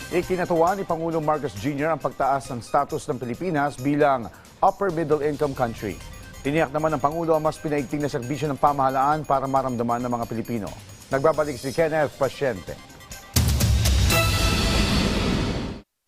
Ikinatuwa ni Pangulong Marcos Jr. ang pagtaas ng status ng Pilipinas bilang upper middle income country. Tiniyak naman ng Pangulo ang mas pinaigting na serbisyo ng pamahalaan para maramdaman ng mga Pilipino. Nagbabalik si Kenneth Pasyente.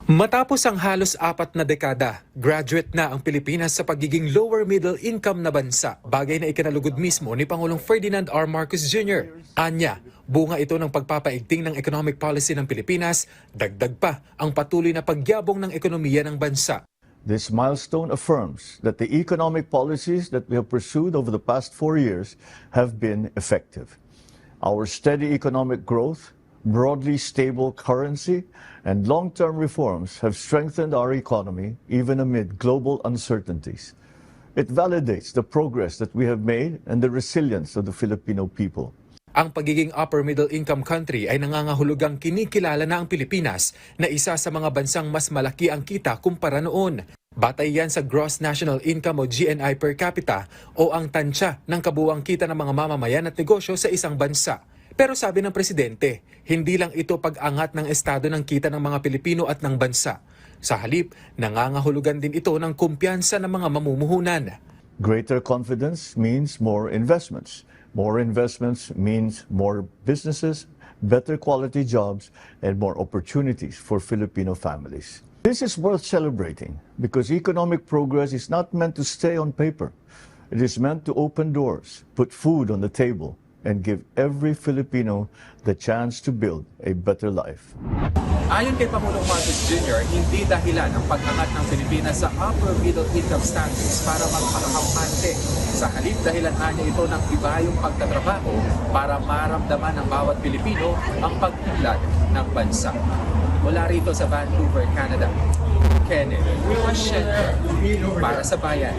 Matapos ang halos 4 na dekada, graduate na ang Pilipinas sa pagiging lower middle income na bansa, bagay na ikinalugod mismo ni Pangulong Ferdinand R. Marcos Jr. Anya, bunga ito ng pagpapaigting ng economic policy ng Pilipinas, dagdag pa ang patuloy na pagyabong ng ekonomiya ng bansa. This milestone affirms that the economic policies that we have pursued over the past 4 years have been effective. Our steady economic growth, broadly stable currency, and long-term reforms have strengthened our economy even amid global uncertainties. It validates the progress that we have made and the resilience of the Filipino people. Ang pagiging upper middle income country ay nangangahulugang kinikilala na ang Pilipinas na isa sa mga bansang mas malaki ang kita kumpara noon. Batay yan sa Gross National Income o GNI per capita o ang tansya ng kabuuang kita ng mga mamamayan at negosyo sa isang bansa. Pero sabi ng Presidente, hindi lang ito pag-angat ng estado ng kita ng mga Pilipino at ng bansa. Sa halip, nangangahulugan din ito ng kumpiyansa ng mga mamumuhunan. Greater confidence means more investments. More investments means more businesses, better quality jobs, and more opportunities for Filipino families. This is worth celebrating because economic progress is not meant to stay on paper. It is meant to open doors, put food on the table, and give every Filipino the chance to build a better life. Ayon kay Pangulong Marcos Jr., hindi dahilan ang pag-angat ng Pilipinas sa upper middle income status para magpakakampante. Sa halip, dahilan niya ito ng ibayong pagtatrabaho para maramdaman ng bawat Pilipino ang pag-unlad ng bansa. Mula rito sa Vancouver, Canada, Kenneth Pasyente para sa Bayan.